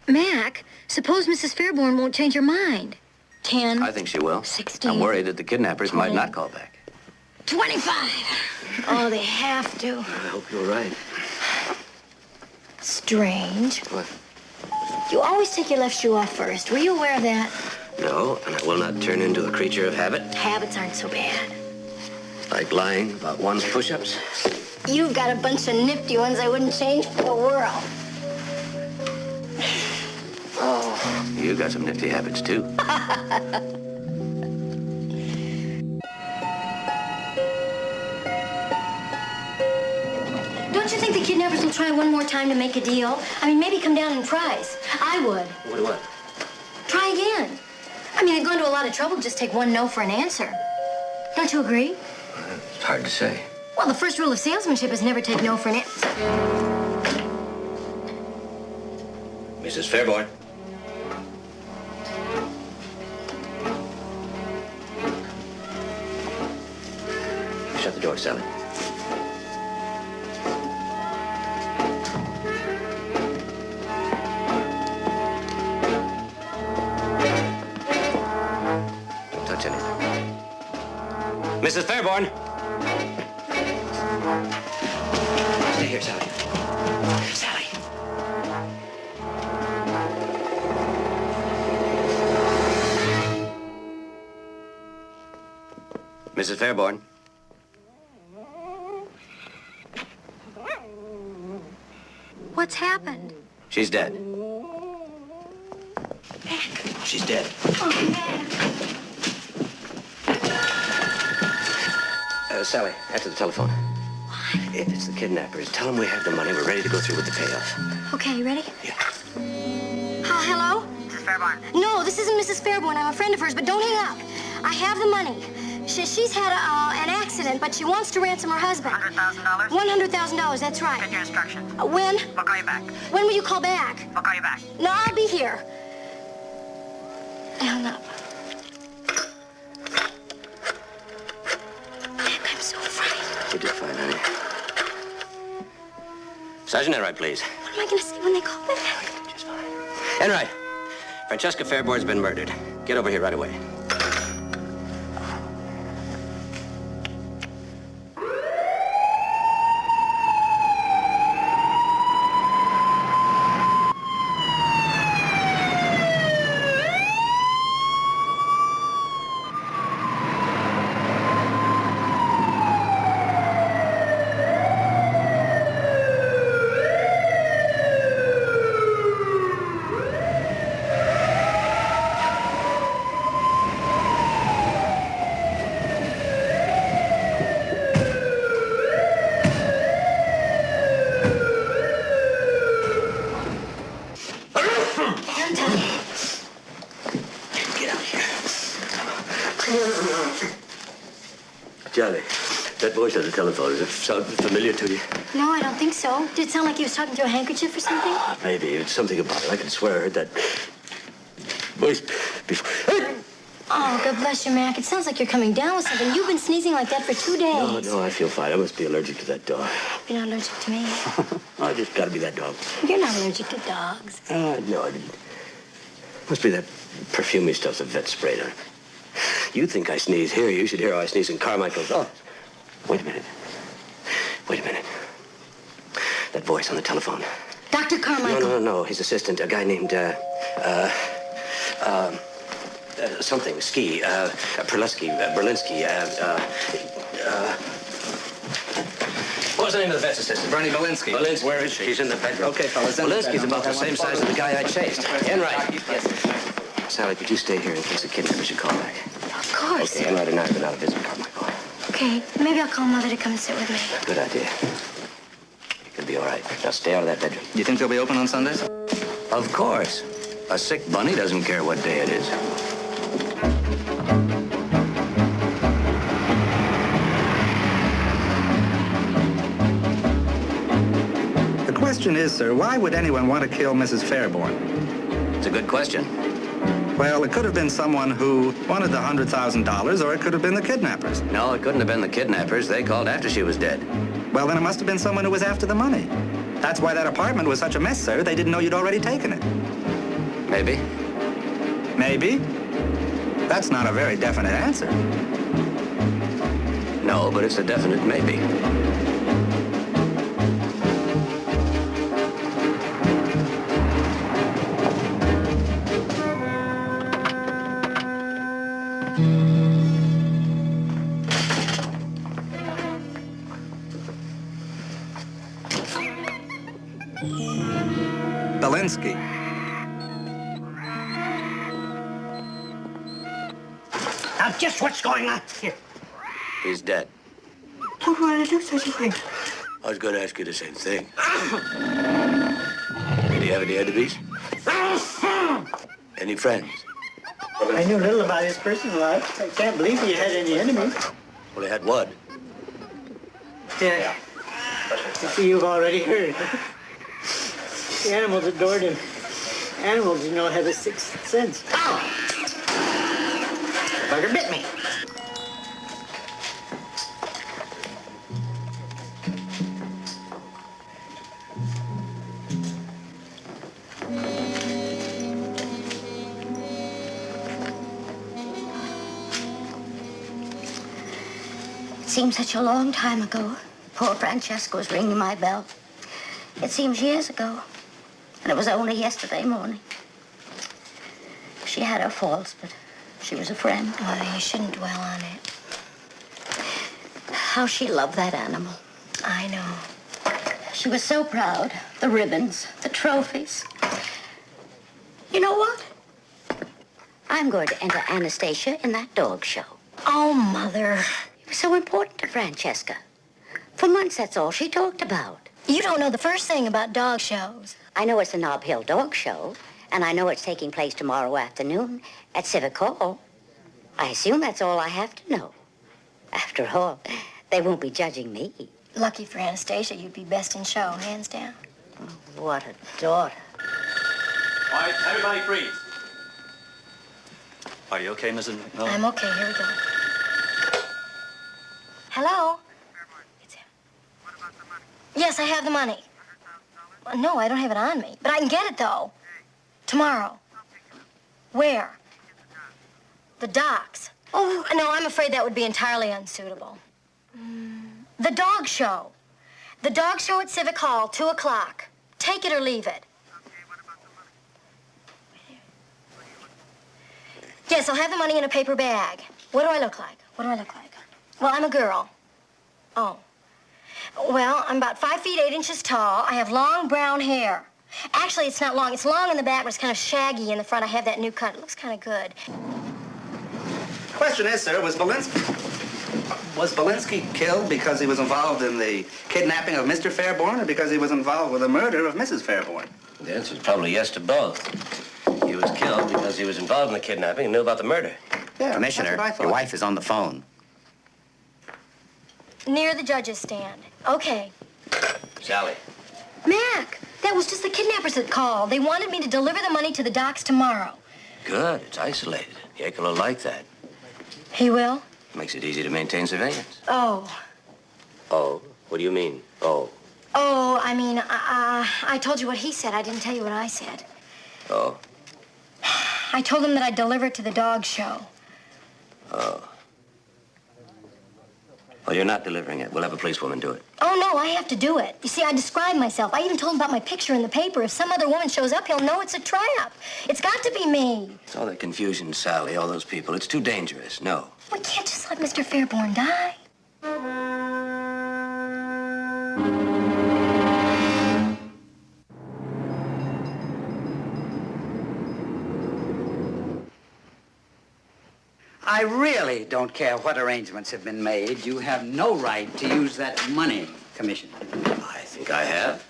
Mac, suppose Mrs. Fairborn won't change her mind. 10. I think she will. 16. I'm worried that the kidnappers 20. might not call back. 25. Oh, they have to. I hope you're right. Strange. What? You always take your left shoe off first. Were you aware of that? No, and I will not turn into a creature of habit. Habits aren't so bad. Like lying about one's push-ups. You've got a bunch of nifty ones I wouldn't change for the world. Oh, you got some nifty habits, too. Don't you think the kidnappers will try one more time to make a deal? I mean, maybe come down in price. I would. What? Try again. I mean, they've gone to a lot of trouble to just take one no for an answer. Don't you agree? It's hard to say. Well, the first rule of salesmanship is never take no for an answer. Mrs. Fairborn. Shut the door, Sally. Don't touch anything. Mrs. Fairborn! Stay here, Sally. Sally. Mrs. Fairborn. What's happened? She's dead. She's dead. Sally, after the telephone. What? If it's the kidnappers, tell them we have the money. We're ready to go through with the payoff. Okay, you ready? Yeah. Hello? Mrs. Fairborn. No, this isn't Mrs. Fairborn. I'm a friend of hers, but don't hang up. I have the money. She's had an accident, but she wants to ransom her husband. $100,000? $100,000, that's right. Get your instructions. When? We'll call you back. When will you call back? We'll call you back. No, I'll be here. I hung up. Mac, I'm so frightened. You did fine, honey. Sergeant Enright, please. What am I going to say when they call back? Just fine. Enright, Francesca Fairborn's been murdered. Get over here right away. Charlie, that voice on the telephone, does it sound familiar to you? No, I don't think so. Did it sound like he was talking through a handkerchief or something? Maybe. It's something about it. I can swear I heard that voice before. Oh, God bless you, Mac. It sounds like you're coming down with something. You've been sneezing like that for 2 days. No, I feel fine. I must be allergic to that dog. You're not allergic to me. I just gotta be that dog. You're not allergic to dogs. No, I didn't. Must be that perfumey stuff the vet sprayed on. You think I sneeze here. You should hear how I sneeze in Carmichael's office. Wait a minute. That voice on the telephone. Dr. Carmichael. No. His assistant, a guy named, something, Ski, Perleski, Berlinski, what was the name of the vet's assistant? Bernie Belinsky. Belinsky. Where is she? She's in the bedroom. Okay, fellas. in the Belinsky's bedroom. about the same size as the guy I chased. Enright. Yes. Sally, could you stay here in case the kidnapper should call back? Of course. Okay, Enright and I have been out of visit, Carmichael. Okay, maybe I'll call Mother to come and sit with me. Good idea. It could be all right. Now stay out of that bedroom. You think they'll be open on Sundays? Of course. A sick bunny doesn't care what day it is. The question is, sir, why would anyone want to kill Mrs. Fairborn? It's a good question. Well, it could have been someone who wanted the $100,000, or it could have been the kidnappers. No, it couldn't have been the kidnappers. They called after she was dead. Well, then it must have been someone who was after the money. That's why that apartment was such a mess, sir. They didn't know you'd already taken it. Maybe. Maybe? That's not a very definite answer. No, but it's a definite maybe. Belinsky. Now, just what's going on here? He's dead. Who would do such a thing? I was going to ask you the same thing. Did he have any enemies? Any friends? I knew little about his personal life. I can't believe he had any enemies. Well, he had one. Yeah. I see you've already heard. The animals adored him. Animals, you know, have a sixth sense. Ow! Bugger bit me. It seems such a long time ago. Poor Francesca was ringing my bell. It seems years ago. And it was only yesterday morning. She had her faults, but she was a friend. Mother, you shouldn't dwell on it. How she loved that animal. I know. She was so proud. The ribbons, the trophies. You know what? I'm going to enter Anastasia in that dog show. Oh, Mother. It was so important to Francesca. For months, that's all she talked about. You don't know the first thing about dog shows. I know it's the Nob Hill Dog Show, and I know it's taking place tomorrow afternoon at Civic Hall. I assume that's all I have to know. After all, they won't be judging me. Lucky for Anastasia, you'd be best in show, hands down. What a daughter. All right, everybody freeze. Are you okay, Mrs. McMillan? I'm okay, here we go. Hello? It's him. Yes, I have the money. No, I don't have it on me. But I can get it, though. Tomorrow. Where? The docks. Oh, no, I'm afraid that would be entirely unsuitable. The dog show. The dog show at Civic Hall, 2 o'clock. Take it or leave it. Yes, I'll have the money in a paper bag. What do I look like? What do I look like? Well, I'm a girl. Oh. Well, I'm about 5 feet 8 inches tall. I have long brown hair. Actually, it's not long. It's long in the back, but it's kind of shaggy in the front. I have that new cut. It looks kind of good. The question is, sir, was Belinsky killed because he was involved in the kidnapping of Mr. Fairborn, or because he was involved with the murder of Mrs. Fairborn? The answer is probably yes to both. He was killed because he was involved in the kidnapping and knew about the murder. Yeah, Commissioner, your wife is on the phone. Near the judge's stand. Okay. Sally. Mac, that was just the kidnappers that called. They wanted me to deliver the money to the docks tomorrow. Good. It's isolated. Yekel will like that. He will? Makes it easy to maintain surveillance. Oh. Oh? What do you mean, oh? Oh, I mean, I told you what he said. I didn't tell you what I said. Oh? I told him that I'd deliver it to the dog show. Oh. Well, you're not delivering it. We'll have a policewoman do it. Oh, no, I have to do it. You see, I described myself. I even told him about my picture in the paper. If some other woman shows up, he'll know it's a trap. It's got to be me. It's all that confusion, Sally, all those people. It's too dangerous. No. We can't just let Mr. Fairborn die. I really don't care what arrangements have been made. You have no right to use that money, Commissioner. I think I have.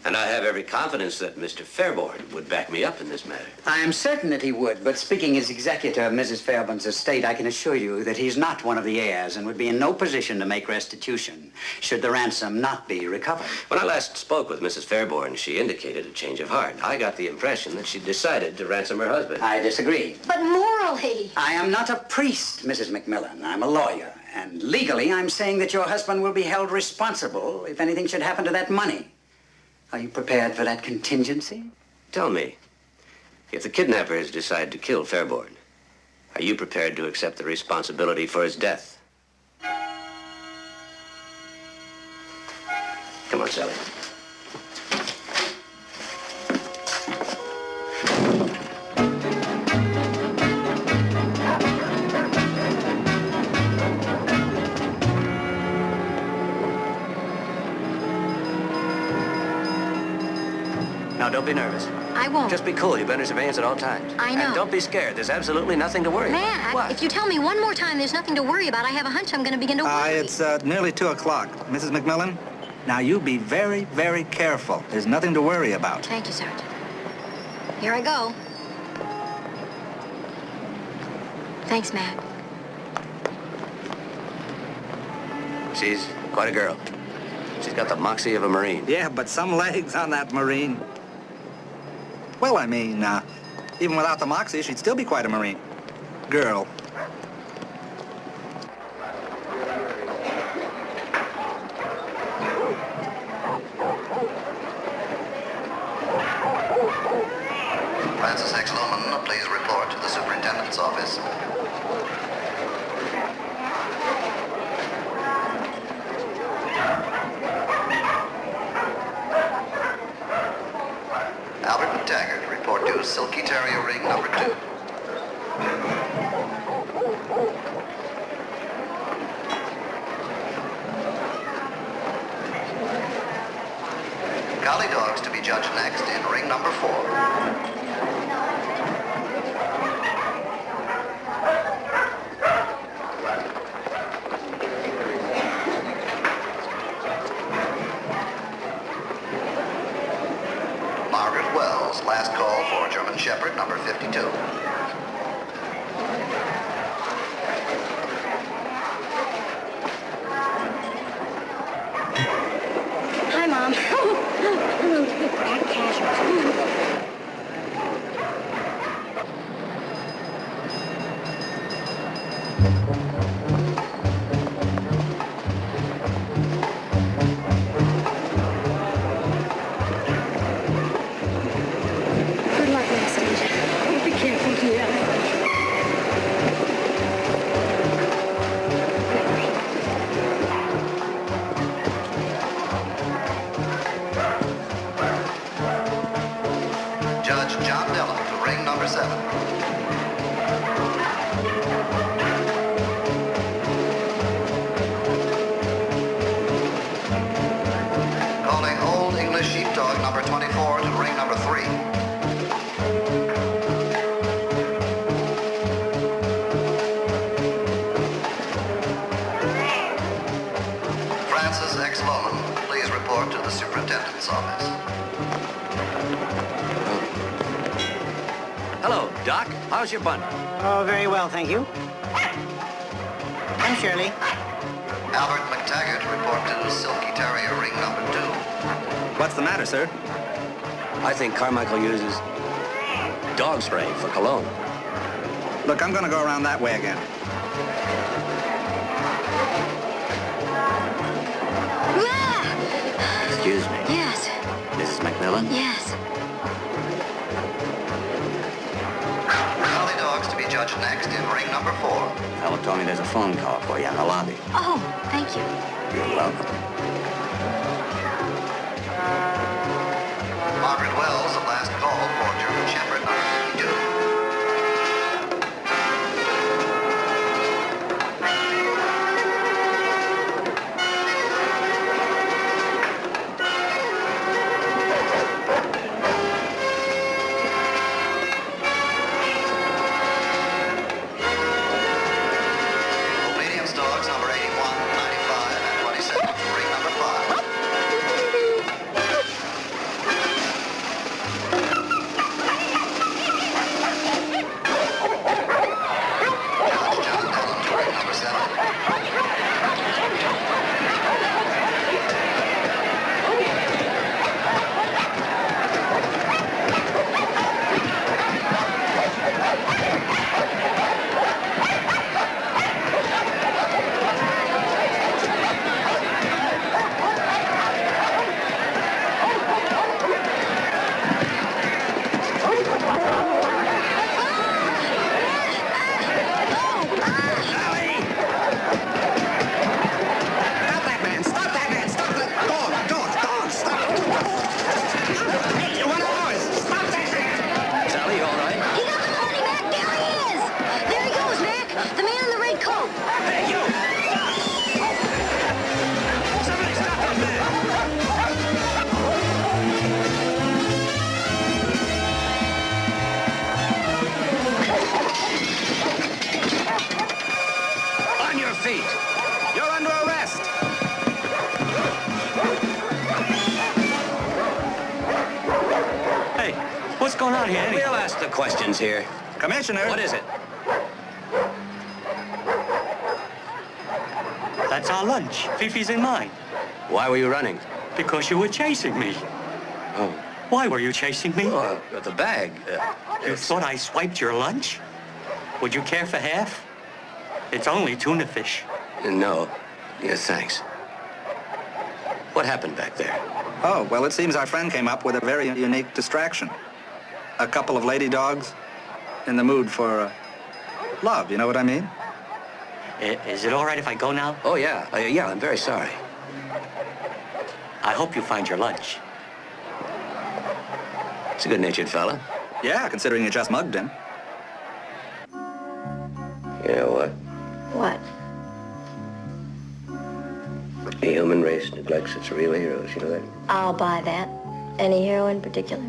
And I have every confidence that Mr. Fairborn would back me up in this matter. I am certain that he would, but speaking as executor of Mrs. Fairborn's estate, I can assure you that he's not one of the heirs and would be in no position to make restitution should the ransom not be recovered. When I last spoke with Mrs. Fairborn, she indicated a change of heart. I got the impression that she decided to ransom her husband. I disagree. But morally... I am not a priest, Mrs. McMillan. I'm a lawyer. And legally, I'm saying that your husband will be held responsible if anything should happen to that money. Are you prepared for that contingency? Tell me, if the kidnappers decide to kill Fairborn, are you prepared to accept the responsibility for his death? Come on, Sally. Now, don't be nervous. I won't. Just be cool. You've been under surveillance at all times. I know. And don't be scared. There's absolutely nothing to worry about. Matt, What? if you tell me one more time there's nothing to worry about, I have a hunch I'm going to begin to worry. It's nearly 2 o'clock. Mrs. McMillan, now you be very, very careful. There's nothing to worry about. Thank you, Sergeant. Here I go. Thanks, Matt. She's quite a girl. She's got the moxie of a Marine. Yeah, but some legs on that Marine. Well, I mean, even without the moxie, she'd still be quite a Marine. Girl. Francis X. Loman, please report to the superintendent's office. Albert McTaggart, report to Silky Terrier Ring number 2. Collie dogs to be judged next in ring number 4. Last call for German Shepherd, number 52. Hi, Mom. Hello. Act casual. How's your bun? Oh, very well, thank you. I'm Shirley. Albert McTaggart, report to Silky Terrier Ring number 2. What's the matter, sir? I think Carmichael uses dog spray for cologne. Look, I'm going to go around that way again. Excuse me. Yes. Mrs. McMillan? Yes. Judge next in ring number 4. Fellow told me there's a phone call for you in the lobby. Oh, thank you. You're welcome. Margaret Wells, the last call for German Shepherd number 52. questions here. Commissioner! What is it? That's our lunch. Fifi's and mine. Why were you running? Because you were chasing me. Oh. Why were you chasing me? Oh, the bag. You thought I swiped your lunch? Would you care for half? It's only tuna fish. No. Yes, thanks. What happened back there? Oh, well, it seems our friend came up with a very unique distraction. A couple of lady dogs in the mood for love, you know what I mean? Is it all right if I go now? Oh, yeah. Yeah, I'm very sorry. I hope you find your lunch. It's a good-natured fella. Yeah, considering you just mugged him. You know what? What? The human race neglects its real heroes, you know that? I'll buy that. Any hero in particular?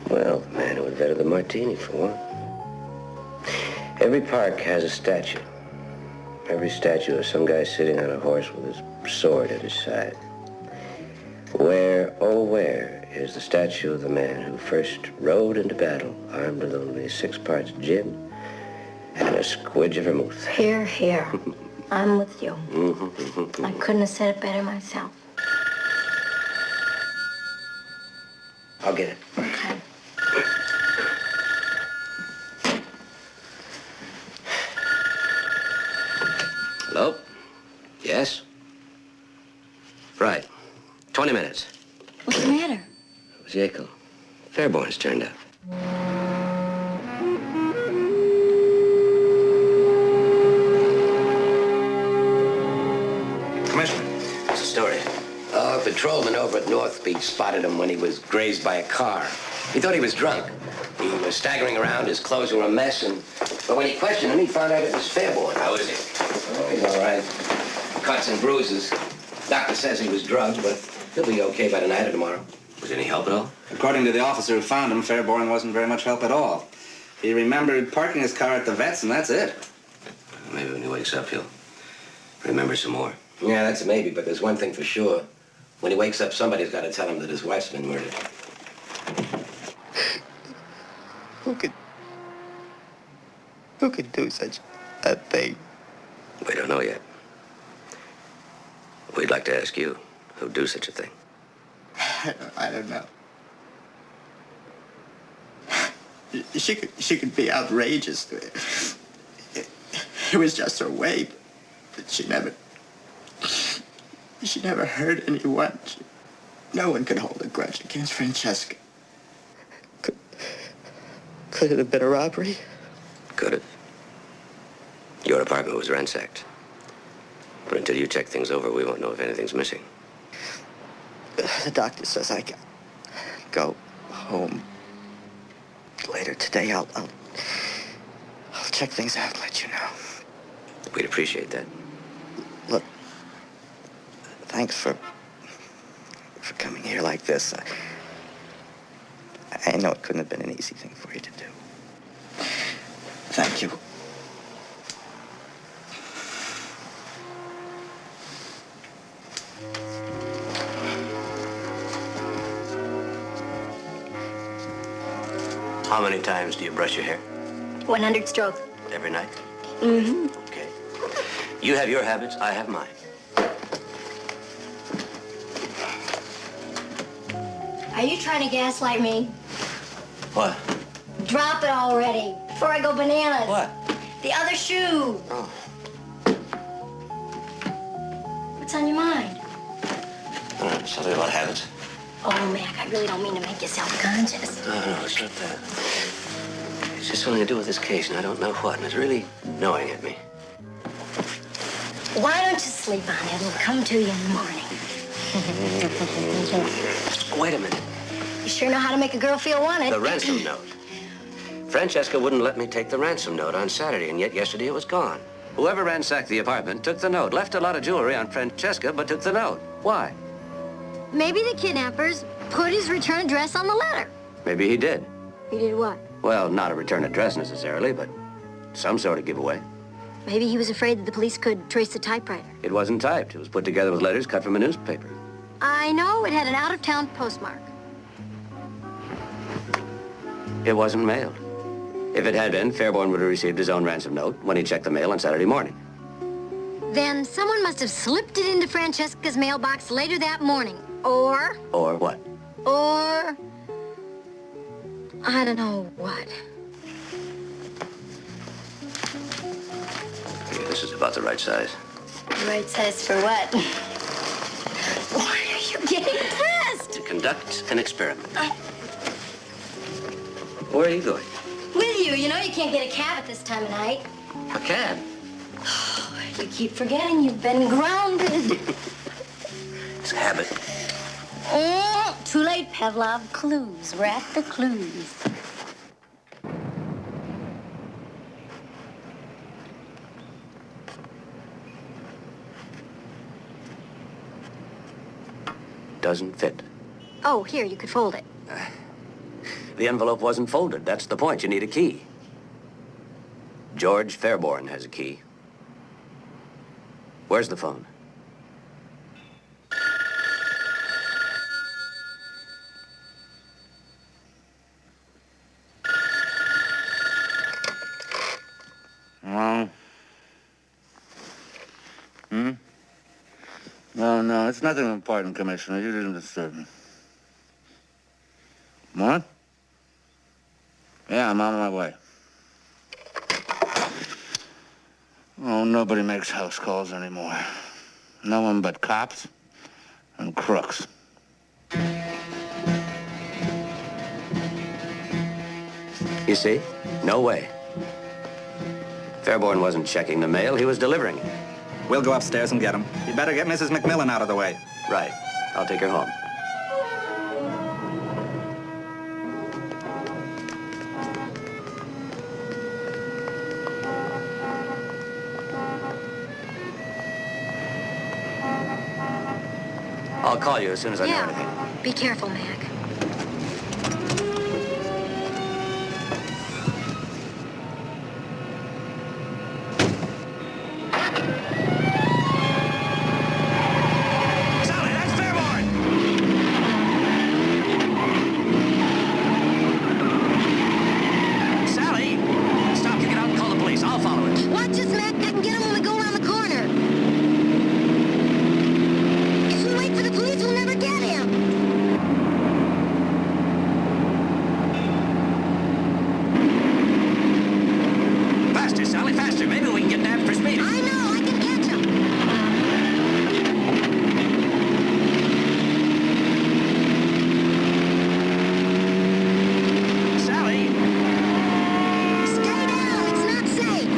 Well, the man who invented the martini, for one. Every park has a statue. Every statue of some guy sitting on a horse with his sword at his side. Where, oh where, is the statue of the man who first rode into battle armed with only 6 parts gin and a squidge of vermouth? Here, here. I'm with you. I couldn't have said it better myself. I'll get it. Okay. Hello? Yes? Right. 20 minutes. What's the matter? It was Jekyll. Fairborn's turned up. Commissioner. What's the story? A patrolman over at North Beach spotted him when he was grazed by a car. He thought he was drunk. He was staggering around, his clothes were a mess, but when he questioned him, he found out it was Fairborn. How is he? Oh, he's all right. Cuts and bruises. Doctor says he was drugged, but he'll be okay by tonight or tomorrow. Was any help at all? According to the officer who found him, Fairborn wasn't very much help at all. He remembered parking his car at the vet's, and that's it. Maybe when he wakes up, he'll remember some more. Yeah, that's a maybe, but there's one thing for sure. When he wakes up, somebody's got to tell him that his wife's been murdered. Who could do such a thing? We don't know yet. We'd like to ask you who'd do such a thing. I don't know. She could be outrageous. It was just her way, but she never hurt anyone. No one could hold a grudge against Francesca. Could it have been a robbery? Could have. Your apartment was ransacked. But until you check things over, we won't know if anything's missing. The doctor says I can go home later today. I'll check things out and let you know. We'd appreciate that. Look, thanks for coming here like this. I know it couldn't have been an easy thing for you to do. Thank you. How many times do you brush your hair? 100 strokes. Every night? Mm-hmm. Okay. You have your habits, I have mine. Are you trying to gaslight me? What? Drop it already, before I go bananas. What? The other shoe. Oh. What's on your mind? Something about habits. Oh, Mac, I really don't mean to make you self-conscious. No, it's not that. It's just something to do with this case, and I don't know what, and it's really gnawing at me. Why don't you sleep on it? It'll come to you in the morning. Wait a minute. You sure know how to make a girl feel wanted. The ransom note. Francesca wouldn't let me take the ransom note on Saturday, and yet yesterday it was gone. Whoever ransacked the apartment took the note, left a lot of jewelry on Francesca, but took the note. Why? Maybe the kidnappers put his return address on the letter. Maybe he did. He did what? Well, not a return address necessarily, but some sort of giveaway. Maybe he was afraid that the police could trace the typewriter. It wasn't typed. It was put together with letters cut from a newspaper. I know it had an out-of-town postmark. It wasn't mailed. If it had been, Fairborn would have received his own ransom note when he checked the mail on Saturday morning. Then someone must have slipped it into Francesca's mailbox later that morning. Or... Or what? Or... I don't know what. Here, this is about the right size. Right size for what? Why are you getting dressed? To conduct an experiment. Where are you going? With you. You know you can't get a cab at this time of night. A cab? You keep forgetting you've been grounded. It's a habit. Oh, too late, Pavlov. Clues. We're at the clues. Doesn't fit. Oh, here, you could fold it. The envelope wasn't folded. That's the point. You need a key. George Fairborn has a key. Where's the phone? Hello? No, it's nothing important, Commissioner. You didn't disturb me. What? Yeah, I'm on my way. Oh, nobody makes house calls anymore. No one but cops and crooks. You see? No way. Fairborn wasn't checking the mail. He was delivering it. We'll go upstairs and get him. You better get Mrs. McMillan out of the way. Right. I'll take her home. I'll call you as soon as I know anything. Be careful, Mac. Sally, that's Fairborn! Sally! Stop, you get out and call the police. I'll follow it. Watch us, Mac. I can get him when we go around the corner. If we wait for the police, we'll never get him. Faster, Sally, faster. Maybe we can get nabbed for speeding. I know. I can catch him. Sally! Stay down. It's not safe.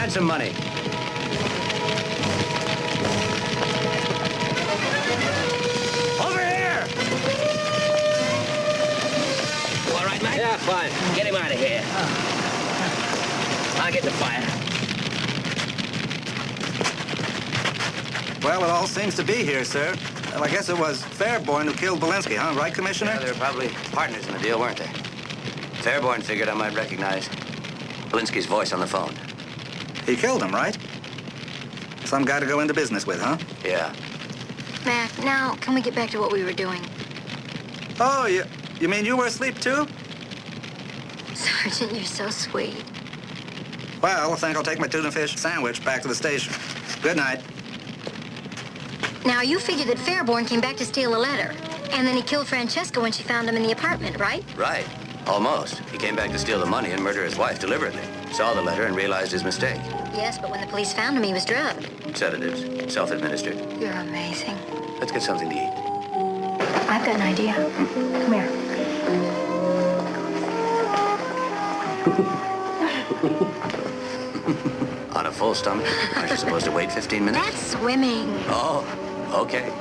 find some money. Over here! All right, Mike? Yeah, fine. Get him out of here. I'll get the fire. Well, it all seems to be here, sir. Well, I guess it was Fairborn who killed Belinsky, huh? Right, Commissioner? Yeah, they were probably partners in the deal, weren't they? Fairborn figured I might recognize Belinsky's voice on the phone. He killed him, right? Some guy to go into business with, huh? Yeah. Mac, now, can we get back to what we were doing? Oh, you mean you were asleep, too? Sergeant, you're so sweet. Well, I think I'll take my tuna fish sandwich back to the station. Good night. Now, you figured that Fairborn came back to steal a letter, and then he killed Francesca when she found him in the apartment, right? Right. Almost. He came back to steal the money and murder his wife deliberately. Saw the letter and realized his mistake. Yes, but when the police found him, he was drugged. Sedatives. Self-administered. You're amazing. Let's get something to eat. I've got an idea. Come here. On a full stomach? Aren't you supposed to wait 15 minutes? That's swimming. Oh, okay.